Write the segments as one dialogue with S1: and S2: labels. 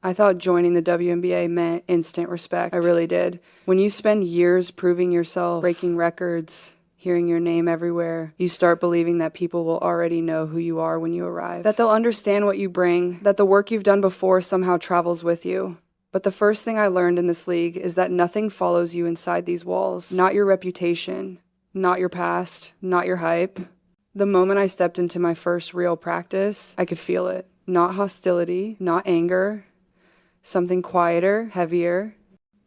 S1: I thought joining the WNBA meant instant respect. I really did. When you spend years proving yourself, breaking records, hearing your name everywhere, you start believing that people will already know who you are when you arrive, that they'll understand what you bring, that the work you've done before somehow travels with you. But the first thing I learned in this league is that nothing follows you inside these walls. Not your reputation, not your past, not your hype. The moment I stepped into my first real practice, I could feel it. Not hostility, not anger, something quieter, heavier.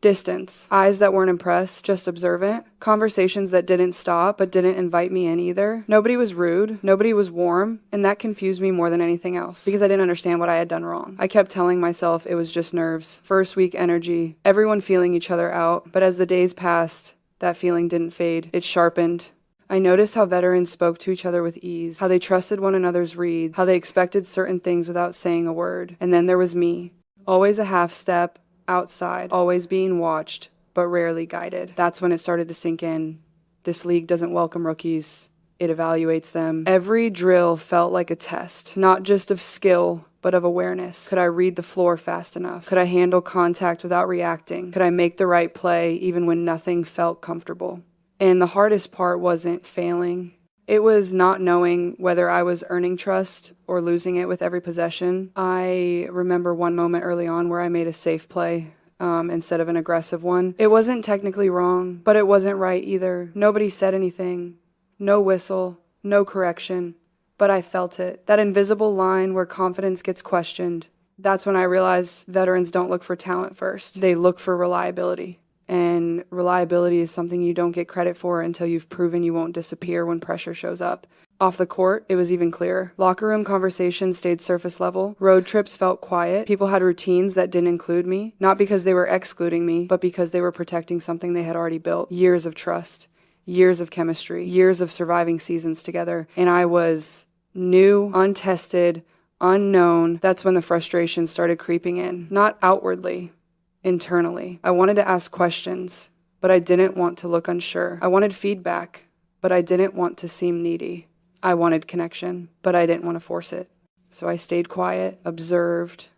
S1: Distance. Eyes that weren't impressed, just observant. Conversations that didn't stop, but didn't invite me in either. Nobody was rude. Nobody was warm. And that confused me more than anything else, because I didn't understand what I had done wrong. I kept telling myself it was just nerves. First week energy. Everyone feeling each other out. But as the days passed, that feeling didn't fade. It sharpened. I noticed how veterans spoke to each other with ease, how they trusted one another's reads, how they expected certain things without saying a word. And then there was me. Always a half step, outside, always being watched, but rarely guided. That's when it started to sink in. This league doesn't welcome rookies. It evaluates them. Every drill felt like a test, not just of skill, but of awareness. Could I read the floor fast enough? Could I handle contact without reacting? Could I make the right play even when nothing felt comfortable? And the hardest part wasn't failing. It was not knowing whether I was earning trust or losing it with every possession. I remember one moment early on where I made a safe play instead of an aggressive one. It wasn't technically wrong, but it wasn't right either. Nobody said anything. No whistle, no correction. But I felt it. That invisible line where confidence gets questioned. That's when I realized veterans don't look for talent first. They look for reliability. And reliability is something you don't get credit for until you've proven you won't disappear when pressure shows up. Off the court, it was even clearer. Locker room conversations stayed surface level. Road trips felt quiet. People had routines that didn't include me, not because they were excluding me, but because they were protecting something they had already built. Years of trust, years of chemistry, years of surviving seasons together. And I was new, untested, unknown. That's when the frustration started creeping in. Not outwardly. Internally. I wanted to ask questions, but I didn't want to look unsure. I wanted feedback, but I didn't want to seem needy. I wanted connection, but I didn't want to force it. So I stayed quiet, observed,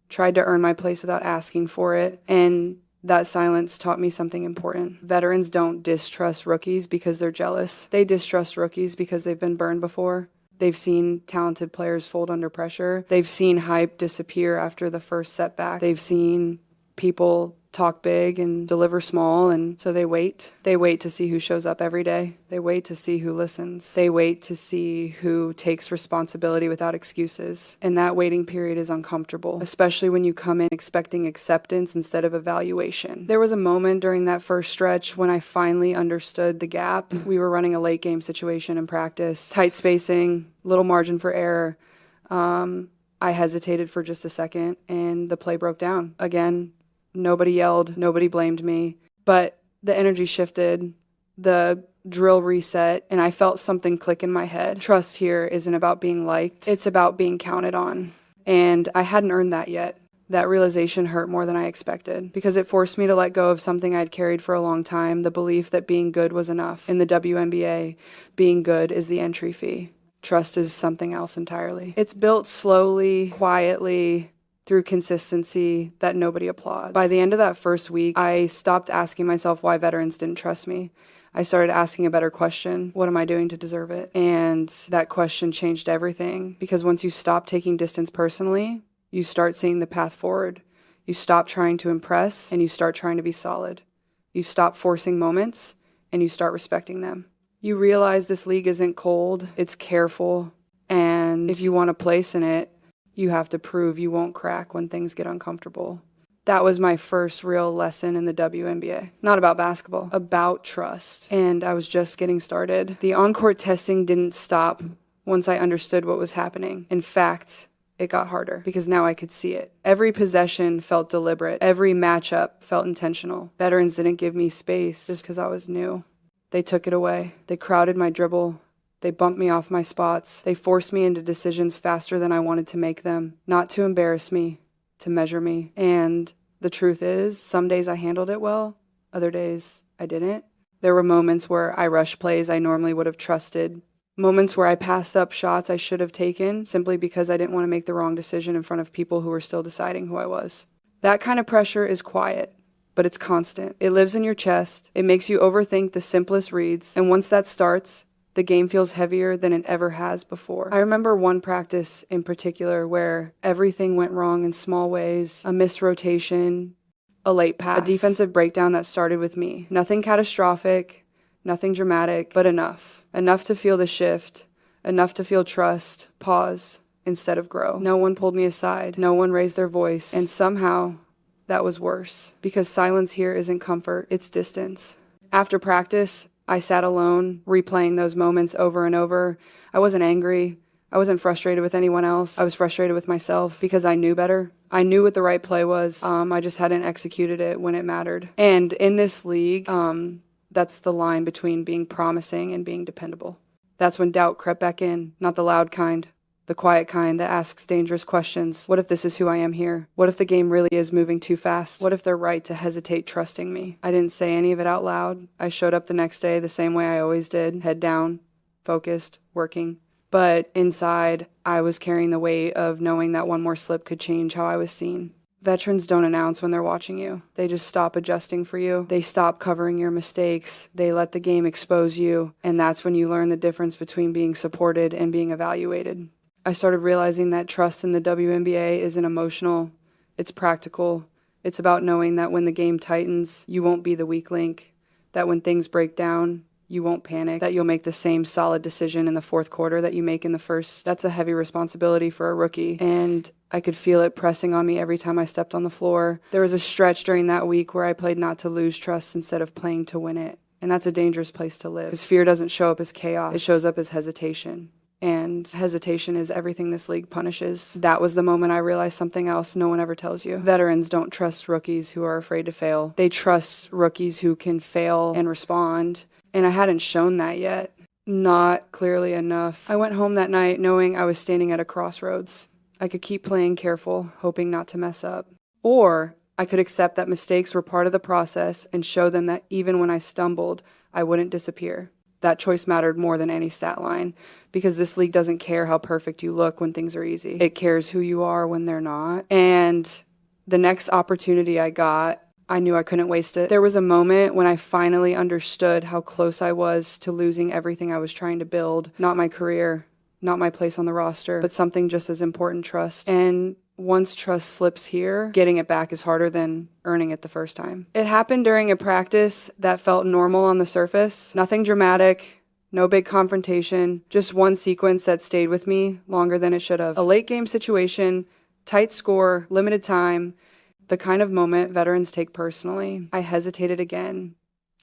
S1: tried to earn my place without asking for it, and that silence taught me something important. Veterans don't distrust rookies because they're jealous. They distrust rookies because they've been burned before. They've seen talented players fold under pressure. They've seen hype disappear after the first setback. They've seen people talk big and deliver small, and so they wait. They wait to see who shows up every day. They wait to see who listens. They wait to see who takes responsibility without excuses. And that waiting period is uncomfortable, especially when you come in expecting acceptance instead of evaluation. There was a moment during that first stretch when I finally understood the gap. We were running a late game situation in practice, tight spacing, little margin for error. I hesitated for just a second, and the play broke down. Again, nobody yelled, nobody blamed me, but the energy shifted, the drill reset, and I felt something click in my head. Trust here isn't about being liked, it's about being counted on. And I hadn't earned that yet. That realization hurt more than I expected, because it forced me to let go of something I'd carried for a long time, the belief that being good was enough. In the WNBA, being good is the entry fee. Trust is something else entirely. It's built slowly, quietly, through consistency that nobody applauds. By the end of that first week, I stopped asking myself why veterans didn't trust me. I started asking a better question. What am I doing to deserve it? And that question changed everything, because once you stop taking distance personally, you start seeing the path forward. You stop trying to impress, and you start trying to be solid. You stop forcing moments, and you start respecting them. You realize this league isn't cold, it's careful, and if you want a place in it, you have to prove you won't crack when things get uncomfortable. That was my first real lesson in the WNBA. Not about basketball, about trust. And I was just getting started. The on-court testing didn't stop once I understood what was happening. In fact, it got harder because now I could see it. Every possession felt deliberate. Every matchup felt intentional. Veterans didn't give me space just because I was new. They took it away. They crowded my dribble. They bumped me off my spots. They forced me into decisions faster than I wanted to make them. Not to embarrass me, to measure me. And the truth is, some days I handled it well, other days I didn't. There were moments where I rushed plays I normally would have trusted. Moments where I passed up shots I should have taken simply because I didn't want to make the wrong decision in front of people who were still deciding who I was. That kind of pressure is quiet, but it's constant. It lives in your chest. It makes you overthink the simplest reads. And once that starts, the game feels heavier than it ever has before. I remember one practice in particular where everything went wrong in small ways. A missed rotation, a late pass, a defensive breakdown that started with me. Nothing catastrophic, nothing dramatic, but enough. Enough to feel the shift, enough to feel trust, pause, instead of grow. No one pulled me aside. No one raised their voice. And somehow, that was worse. Because silence here isn't comfort, it's distance. After practice, I sat alone, replaying those moments over and over. I wasn't angry. I wasn't frustrated with anyone else. I was frustrated with myself because I knew better. I knew what the right play was. I just hadn't executed it when it mattered. And in this league, that's the line between being promising and being dependable. That's when doubt crept back in, not the loud kind, the quiet kind that asks dangerous questions. What if this is who I am here? What if the game really is moving too fast? What if they're right to hesitate trusting me? I didn't say any of it out loud. I showed up the next day the same way I always did, head down, focused, working. But inside, I was carrying the weight of knowing that one more slip could change how I was seen. Veterans don't announce when they're watching you. They just stop adjusting for you. They stop covering your mistakes. They let the game expose you. And that's when you learn the difference between being supported and being evaluated. I started realizing that trust in the WNBA isn't emotional, it's practical. It's about knowing that when the game tightens, you won't be the weak link, that when things break down, you won't panic, that you'll make the same solid decision in the fourth quarter that you make in the first. That's a heavy responsibility for a rookie, and I could feel it pressing on me every time I stepped on the floor. There was a stretch during that week where I played not to lose trust instead of playing to win it, and that's a dangerous place to live, because fear doesn't show up as chaos, it shows up as hesitation. And hesitation is everything this league punishes. That was the moment I realized something else no one ever tells you. Veterans don't trust rookies who are afraid to fail. They trust rookies who can fail and respond. And I hadn't shown that yet. Not clearly enough. I went home that night knowing I was standing at a crossroads. I could keep playing careful, hoping not to mess up. Or I could accept that mistakes were part of the process and show them that even when I stumbled, I wouldn't disappear. That choice mattered more than any stat line, because this league doesn't care how perfect you look when things are easy. It cares who you are when they're not. And the next opportunity I got, I knew I couldn't waste it. There was a moment when I finally understood how close I was to losing everything I was trying to build. Not my career, not my place on the roster, but something just as important, trust. And once trust slips here, getting it back is harder than earning it the first time. It happened during a practice that felt normal on the surface. Nothing dramatic, no big confrontation, just one sequence that stayed with me longer than it should have. A late game situation, tight score, limited time, the kind of moment veterans take personally. I hesitated again,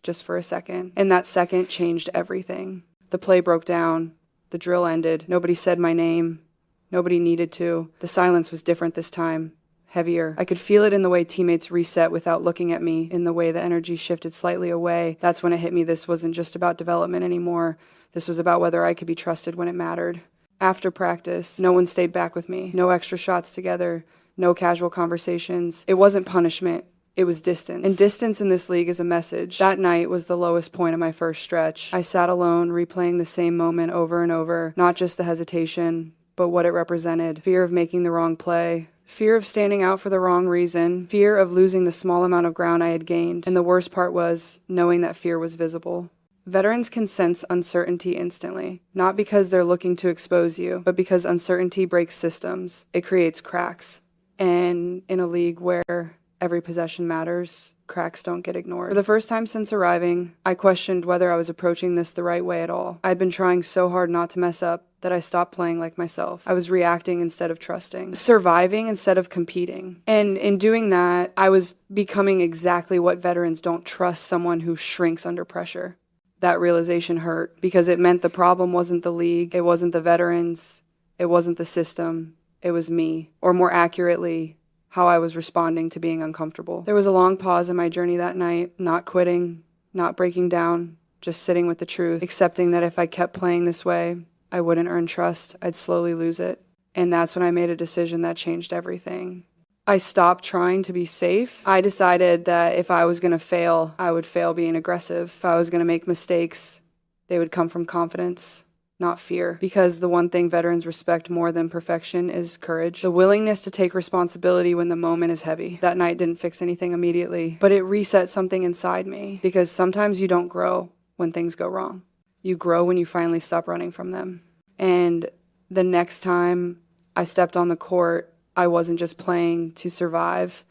S1: just for a second, and that second changed everything. The play broke down, the drill ended, nobody said my name. Nobody needed to. The silence was different this time, heavier. I could feel it in the way teammates reset without looking at me, in the way the energy shifted slightly away. That's when it hit me this wasn't just about development anymore. This was about whether I could be trusted when it mattered. After practice, no one stayed back with me. No extra shots together. No casual conversations. It wasn't punishment. It was distance. And distance in this league is a message. That night was the lowest point of my first stretch. I sat alone, replaying the same moment over and over. Not just the hesitation, but what it represented. Fear of making the wrong play, fear of standing out for the wrong reason, fear of losing the small amount of ground I had gained. And the worst part was knowing that fear was visible. Veterans can sense uncertainty instantly, not because they're looking to expose you, but because uncertainty breaks systems. It creates cracks. And in a league where every possession matters, cracks don't get ignored. For the first time since arriving, I questioned whether I was approaching this the right way at all. I'd been trying so hard not to mess up that I stopped playing like myself. I was reacting instead of trusting, surviving instead of competing. And in doing that, I was becoming exactly what veterans don't trust: someone who shrinks under pressure. That realization hurt, because it meant the problem wasn't the league, it wasn't the veterans, it wasn't the system, it was me. Or more accurately, how I was responding to being uncomfortable. There was a long pause in my journey that night, not quitting, not breaking down, just sitting with the truth, accepting that if I kept playing this way, I wouldn't earn trust, I'd slowly lose it. And that's when I made a decision that changed everything. I stopped trying to be safe. I decided that if I was going to fail, I would fail being aggressive. If I was going to make mistakes, they would come from confidence, not fear. Because the one thing veterans respect more than perfection is courage. The willingness to take responsibility when the moment is heavy. That night didn't fix anything immediately, but it reset something inside me. Because sometimes you don't grow when things go wrong. You grow when you finally stop running from them. And the next time I stepped on the court, I wasn't just playing to survive.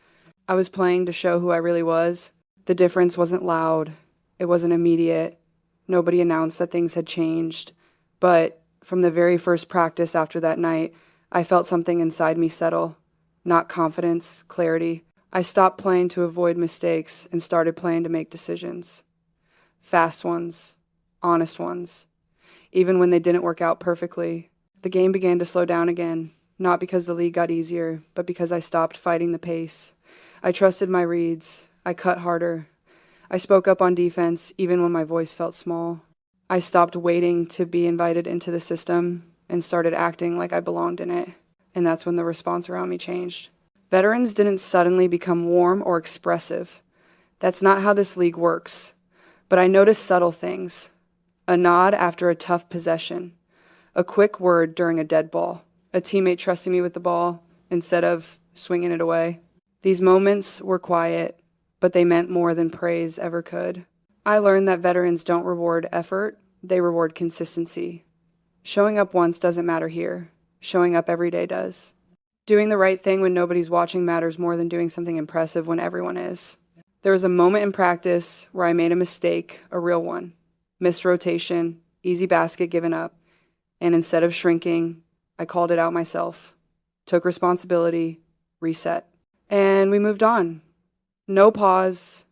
S1: I was playing to show who I really was. The difference wasn't loud. It wasn't immediate. Nobody announced that things had changed. But from the very first practice after that night, I felt something inside me settle. Not confidence, clarity. I stopped playing to avoid mistakes and started playing to make decisions. Fast ones, honest ones. Even when they didn't work out perfectly, the game began to slow down again. Not because the league got easier, but because I stopped fighting the pace. I trusted my reads. I cut harder. I spoke up on defense even when my voice felt small. I stopped waiting to be invited into the system and started acting like I belonged in it. And that's when the response around me changed. Veterans didn't suddenly become warm or expressive. That's not how this league works. But I noticed subtle things. A nod after a tough possession. A quick word during a dead ball. A teammate trusting me with the ball instead of swinging it away. These moments were quiet, but they meant more than praise ever could. I learned that veterans don't reward effort, they reward consistency. Showing up once doesn't matter here. Showing up every day does. Doing the right thing when nobody's watching matters more than doing something impressive when everyone is. There was a moment in practice where I made a mistake, a real one. Missed rotation, easy basket given up. And instead of shrinking, I called it out myself, took responsibility, reset. And we moved on. No pause,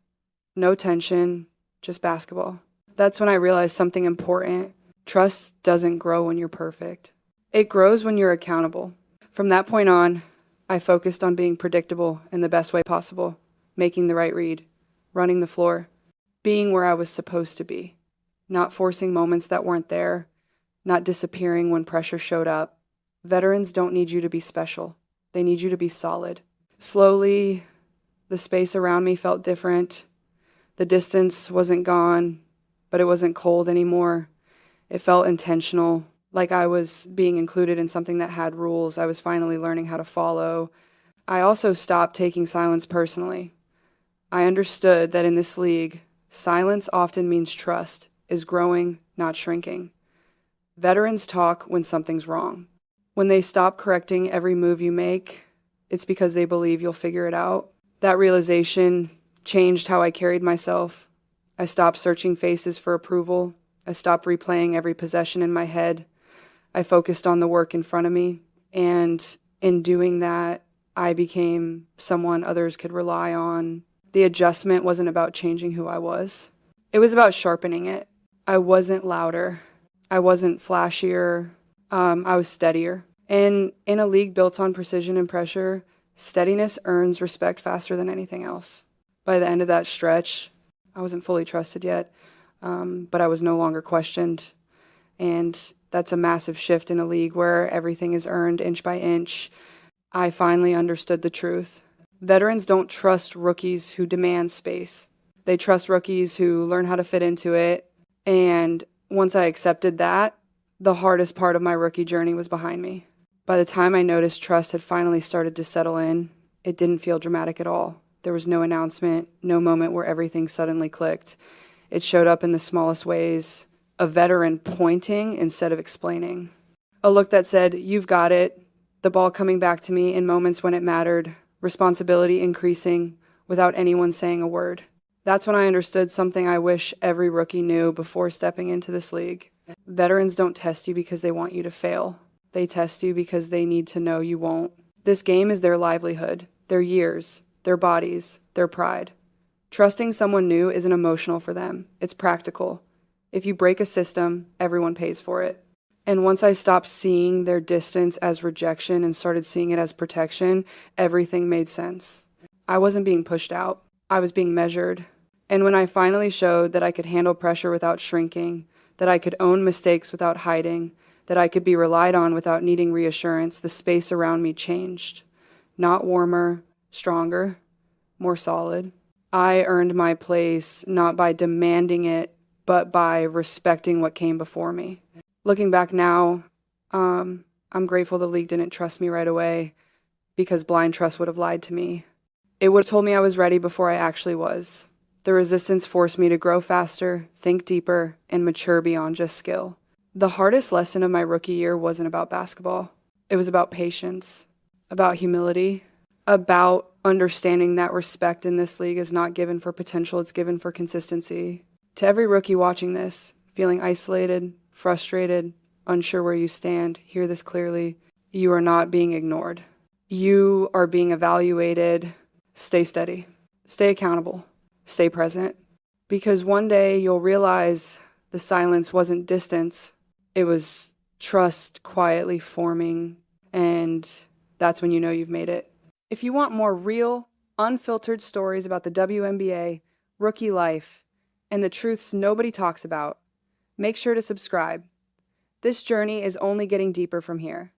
S1: no tension, just basketball. That's when I realized something important. Trust doesn't grow when you're perfect. It grows when you're accountable. From that point on, I focused on being predictable in the best way possible, making the right read, running the floor, being where I was supposed to be, not forcing moments that weren't there, not disappearing when pressure showed up. Veterans don't need you to be special. They need you to be solid. Slowly, the space around me felt different. The distance wasn't gone, but it wasn't cold anymore. It felt intentional, like I was being included in something that had rules I was finally learning how to follow. I also stopped taking silence personally. I understood that in this league, silence often means trust is growing, not shrinking. Veterans talk when something's wrong. When they stop correcting every move you make, it's because they believe you'll figure it out. That realization changed how I carried myself. I stopped searching faces for approval. I stopped replaying every possession in my head. I focused on the work in front of me. And in doing that, I became someone others could rely on. The adjustment wasn't about changing who I was. It was about sharpening it. I wasn't louder. I wasn't flashier. I was steadier. And in a league built on precision and pressure, steadiness earns respect faster than anything else. By the end of that stretch, I wasn't fully trusted yet, but I was no longer questioned. And that's a massive shift in a league where everything is earned inch by inch. I finally understood the truth. Veterans don't trust rookies who demand space. They trust rookies who learn how to fit into it. And once I accepted that, the hardest part of my rookie journey was behind me. By the time I noticed trust had finally started to settle in, it didn't feel dramatic at all. There was no announcement, no moment where everything suddenly clicked. It showed up in the smallest ways. A veteran pointing instead of explaining. A look that said, "You've got it." The ball coming back to me in moments when it mattered. Responsibility increasing without anyone saying a word. That's when I understood something I wish every rookie knew before stepping into this league. Veterans don't test you because they want you to fail. They test you because they need to know you won't. This game is their livelihood, their years, their bodies, their pride. Trusting someone new isn't emotional for them. It's practical. If you break a system, everyone pays for it. And once I stopped seeing their distance as rejection and started seeing it as protection, everything made sense. I wasn't being pushed out. I was being measured. And when I finally showed that I could handle pressure without shrinking, that I could own mistakes without hiding, that I could be relied on without needing reassurance, the space around me changed. Not warmer, stronger, more solid. I earned my place not by demanding it, but by respecting what came before me. Looking back now, I'm grateful the league didn't trust me right away because blind trust would have lied to me. It would have told me I was ready before I actually was. The resistance forced me to grow faster, think deeper, and mature beyond just skill. The hardest lesson of my rookie year wasn't about basketball. It was about patience, about humility, about understanding that respect in this league is not given for potential, it's given for consistency. To every rookie watching this, feeling isolated, frustrated, unsure where you stand, hear this clearly. You are not being ignored. You are being evaluated. Stay steady. Stay accountable. Stay present. Because one day you'll realize the silence wasn't distance. It was trust quietly forming. And that's when you know you've made it. If you want more real, unfiltered stories about the WNBA, rookie life, and the truths nobody talks about, make sure to subscribe. This journey is only getting deeper from here.